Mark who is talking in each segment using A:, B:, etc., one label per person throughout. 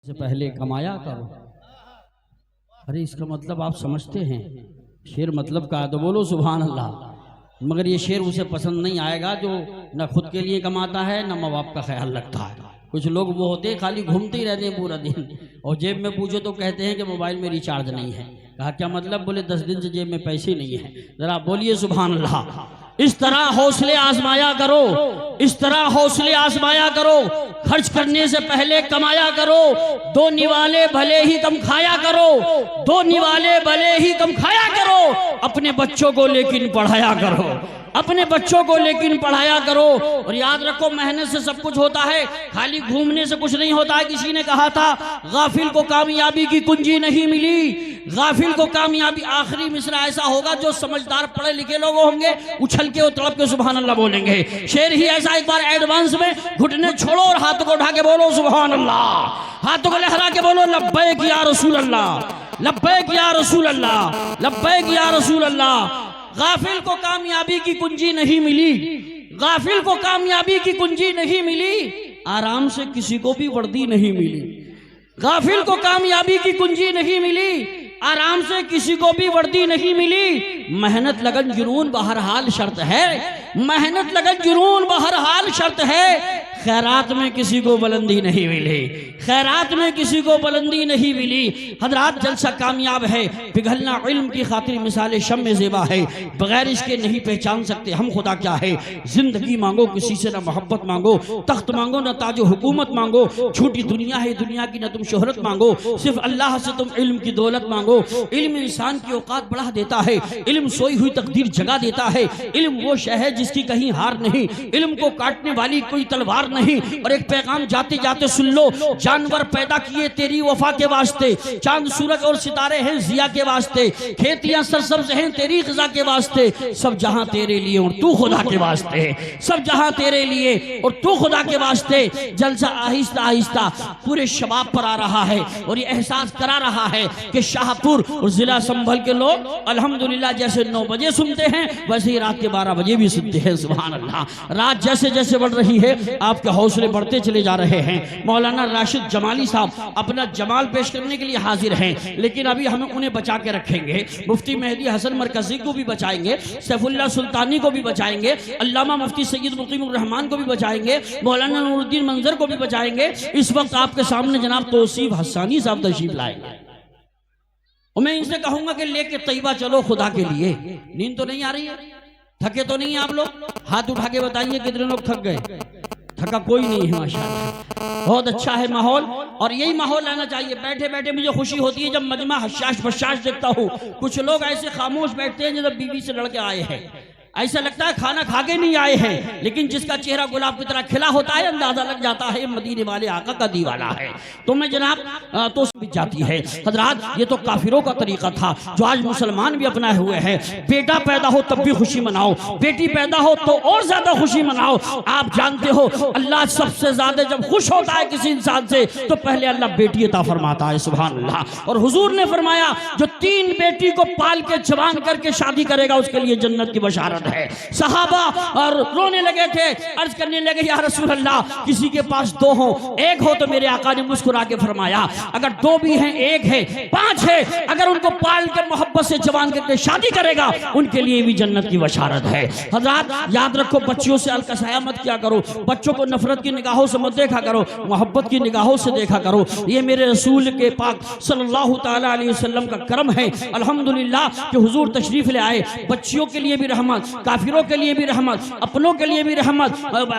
A: से पहले कमाया करो। अरे इसका मतलब आप समझते हैं शेर मतलब का, तो बोलो सुभान अल्लाह। मगर ये शेर उसे पसंद नहीं आएगा जो न खुद के लिए कमाता है न माँ बाप का ख्याल रखता है। कुछ लोग वो होते हैं खाली घूमते ही रहते हैं पूरा दिन, और जेब में पूछो तो कहते हैं कि मोबाइल में रिचार्ज नहीं है। कहा क्या मतलब? बोले 10 दिन से जेब में पैसे नहीं है। जरा बोलिए सुभान अल्लाह। इस तरह हौसले आजमाया करो, इस तरह हौसले आजमाया करो। खर्च करने से पहले कमाया करो। दो निवाले भले ही कम खाया करो, दो निवाले भले ही कम खाया करो। अपने बच्चों को लेकिन पढ़ाया करो, अपने बच्चों को लेकिन पढ़ाया करो। और याद रखो मेहनत से सब कुछ होता है, खाली घूमने से कुछ नहीं होता है। किसी ने कहा था गाफिल को कामयाबी की कुंजी नहीं मिली, गाफिल को कामयाबी। आखिरी मिसरा ऐसा होगा जो समझदार पढ़े लिखे लोग होंगे उछल के और तड़प के सुभान अल्लाह बोलेंगे। शेर ही ऐसा, एक बार एडवांस में घुटने छोड़ो और हाथों को उठा के बोलो सुभान अल्लाह। हाथों को लहरा के बोलो लब्बैक या रसूल अल्लाह, लब्बैक या रसूल अल्लाह, लब्बैक या रसूल अल्लाह। गाफिल को कामयाबी की कुंजी नहीं मिली, गाफिल को कामयाबी की कुंजी नहीं मिली। आराम से किसी को भी वर्दी नहीं मिली। गाफिल को कामयाबी की कुंजी नहीं मिली, आराम से किसी को भी वर्दी नहीं मिली। मेहनत लगन जुनून बहरहाल शर्त है, मेहनत लगन जुनून बहरहाल शर्त है। खैरात में किसी को बुलंदी नहीं मिली, खैरात में किसी को बुलंदी नहीं मिली। हजरात जलसा कामयाब है, पिघलना इल्म की खातिर मिसाल शम्मे ज़ेबा है। बगैर इसके नहीं पहचान सकते हम खुदा क्या है। जिंदगी मांगो किसी से न मोहब्बत मांगो, तख्त मांगो न ताजो हुकूमत मांगो। छोटी दुनिया है दुनिया की, न तुम शोहरत मांगो, सिर्फ अल्लाह से तुम इल्म की दौलत मांगो। इल्म इंसान की औकात बढ़ा देता है, इल्म सोई हुई तकदीर जगा देता है। इल्म वो शय है जिसकी कहीं हार नहीं, इल्म को काटने वाली कोई तलवार नहीं। और एक पैगाम जाते जाते सुन लो, जानवर पैदा किए तेरी वफा के वास्ते, चांद सूरज और सितारे हैं जिया के वास्ते, खेतियां सरसब्ज हैं तेरी ग़िज़ा के वास्ते। सब जहां तेरे लिए और तू खुदा के वास्ते, सब जहां तेरे लिए और तू खुदा के वास्ते। जलसा आहिस्ता आहिस्ता पूरे शबाब पर आ रहा है और ये एहसास करा रहा है कि शाहपुर और जिला संभल के लोग अल्हम्दुलिल्लाह जैसे 9 बजे सुनते हैं वैसे ही रात के 12 बजे भी सुनते हैं। सुभान अल्लाह। रात जैसे जैसे बढ़ रही है आपके हौसले बढ़ते चले जा रहे हैं। मौलाना राशिद जमाली साहब अपना जमाल पेश करने के लिए हाजिर हैं, लेकिन अभी हम उन्हें बचा के रखेंगे। मुफ्ती मेहदी हसन मरकजी को भी बचाएंगे, सैफुल्लाह सुल्तानी को भी बचाएंगे, अल्लामा मुफ्ती सैयद मुकीमुर रहमान को भी बचाएंगे, मौलाना नूरुद्दीन मंजर को भी बचाएंगे। इस वक्त आपके सामने जनाब तौसीफ हसानी साहब तशरीफ लाएंगे। और मैं इनसे कहूंगा कि लेके तैयबा चलो खुदा के लिए। नींद तो नहीं आ रही है? थके तो नहीं आप लोग? हाथ उठा के बताइए कितने लोग थक गए। थका कोई नहीं है माशाअल्लाह। बहुत अच्छा है माहौल, और यही माहौल रहना चाहिए। बैठे बैठे मुझे खुशी होती है जब मजमा हशाश बशाश देखता हूँ। कुछ लोग ऐसे खामोश बैठते हैं जब बीवी से लड़के आए हैं, ऐसा लगता है खाना खा के नहीं आए हैं, लेकिन जिसका चेहरा गुलाब की तरह खिला होता है अंदाजा लग जाता है मदीने वाले आका का दीवाना है। तो मैं जनाब तो जाती है। हजरात ये तो काफिरों का तरीका था जो आज मुसलमान भी अपनाए हुए हैं। बेटा पैदा हो तब भी खुशी मनाओ, बेटी पैदा हो तो और ज्यादा खुशी मनाओ। आप जानते हो अल्लाह सबसे ज्यादा जब खुश होता है किसी इंसान से तो पहले अल्लाह बेटी अता फरमाता है। सुभान अल्लाह। और हुजूर ने फरमाया जो 3 बेटी को पाल के जवान करके शादी करेगा उसके लिए जन्नत की बशारत है। सहाबा और रोने लगे थे, अर्ज करने लगे या रसूल अल्लाह किसी के पास 2 हो, 1 हो। तो मेरे आका ने मुस्कुरा के फरमाया अगर 2 भी हैं, 1 है, 5 है, अगर उनको पाल के मोहब्बत से जवान करके शादी करेगा उनके लिए भी जन्नत की बशारत है। हजरात याद रखो बच्चियों से अलकसाया मत किया करो, बच्चों को नफरत की निगाहों से मत देखा करो, मोहब्बत की निगाहों से देखा करो। ये मेरे रसूल के पाक सल्लल्लाहु ताला अलैहि वसल्लम का करम है अल्हम्दुलिल्लाह कि हुजूर तशरीफ ले आए। बच्चियों के लिए भी रहमत, काफिरों के लिए भी रहमत, अपनों के लिए भी रहमत,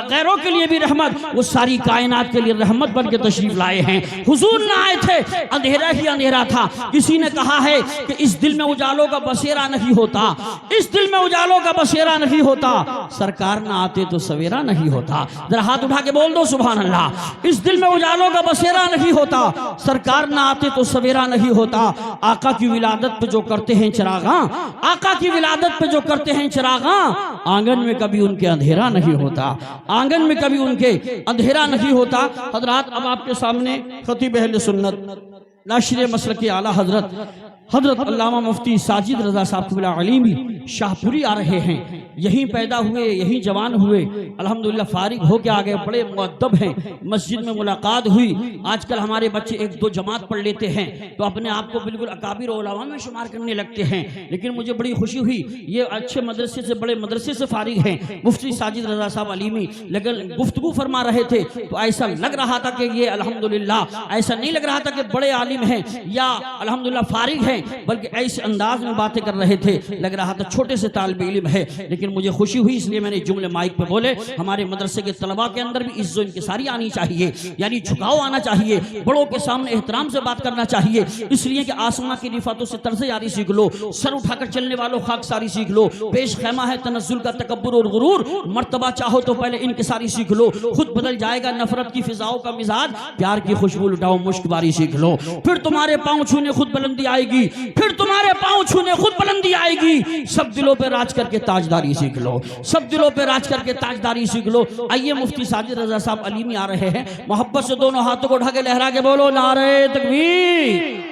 A: गैरों के लिए भी रहमत, वो सारी कायनात के लिए रहमत बन के तशरीफ लाए हैं। हुजूर ना आए थे अंधेरा ही अंधेरा था। किसी ने कहा है कि इस दिल में उजालों का बसेरा नहीं होता, इस दिल में उजालों का बसेरा नहीं होता, सरकार ना आते तो सवेरा नहीं होता। जरा हाथ उठा के बोल दो सुभान अल्लाह। इस दिल में उजालों का बसेरा नहीं होता, सरकार ना आते तो सवेरा नहीं होता। आका की विलादत पे जो करते हैं चिरागा, आका की विलादत पे जो करते हैं चिरागा, आंगन में कभी उनके अंधेरा नहीं होता, आंगन में कभी उनके अंधेरा नहीं होता। हजरात अब आपके सामने खतीब अहले सुन्नत नाशिर मसलक आला हजरत अल्लामा मुफ्ती साजिद रजा साहब क़िबला अली भी शाहपुरी आ रहे हैं, यहीं पैदा हुए, यहीं जवान हुए, अल्हम्दुलिल्लाह फारिग हो के आ गए, बड़े मुअद्दब हैं। मस्जिद में मुलाकात हुई। आजकल हमारे बच्चे एक दो जमात पढ़ लेते हैं तो अपने आप को बिल्कुल अकाबिर उलमा में शुमार करने लगते हैं, लेकिन मुझे बड़ी खुशी हुई, ये अच्छे मदरसे से, बड़े मदरसे से फारिग हैं। मुफ्ती साजिद रजा साहब अलीमी लेकिन गुफ्तगू फरमा रहे थे तो ऐसा लग रहा था कि ये अल्हम्दुलिल्लाह, ऐसा नहीं लग रहा था कि बड़े आलिम हैं या अल्हम्दुलिल्लाह फारिग हैं, बल्कि ऐसे अंदाज में बातें कर रहे थे, लग रहा था छोटे से तालिब इल्म है। लेकिन मुझे खुशी हुई, इसलिए मैंने जुमले माइक पे बोले। हमारे मदरसे के तलबा के अंदर भी इज्जत इंकिसारी आनी चाहिए, यानी झुकाव आना चाहिए, बड़ों के सामने एहतराम से बात करना चाहिए, इसलिए कि आसमां की रिफातों से तर्ज़े यारी सीख लो, सर उठाकर चलने वालों खाकसारी सीख लो, पेश खैमा है तनज़्ज़ुल का तकब्बुर और गुरूर, मर्तबा चाहो तो पहले इनकिसारी सीख लो, खुद बदल जाएगा नफरत की फिजाओं का मिजाज, प्यार की खुशबू लुटाओ मुश्कबारी सीख लो, फिर तुम्हारे पांव छूने खुद बुलंदी आएगी, फिर तुम्हारे पांव छूने खुद बुलंदी आएगी। सब दिलों पे राज करके ताजदारी सीख लो, सब दिलों पे राज करके ताजदारी सीख लो। आइए मुफ्ती साजिद रजा साहब अलीमी आ रहे हैं, मोहब्बत से दोनों हाथों को उठा के लहरा के बोलो नारे तकबीर।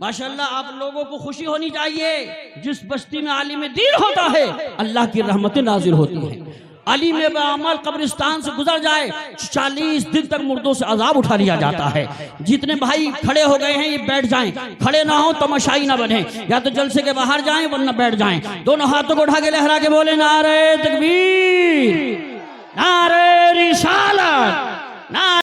A: माशाअल्लाह, आप लोगों को खुशी होनी चाहिए, जिस बस्ती में आलिम दीन होता है अल्लाह की रहमतें नाजिल होती हैं। आलिम बाअमल कब्रिस्तान से गुजर जाए 40 दिन तक मुर्दों से अजाब उठा लिया जाता है। जितने भाई खड़े हो गए हैं ये बैठ जाएं, खड़े ना हो तमाशाई ना बने, या तो जलसे के बाहर जाएं वरना बैठ जाएं। दोनों हाथों को उठा के लहरा के बोले नारे तकबीर, नारे रिसालत, नारे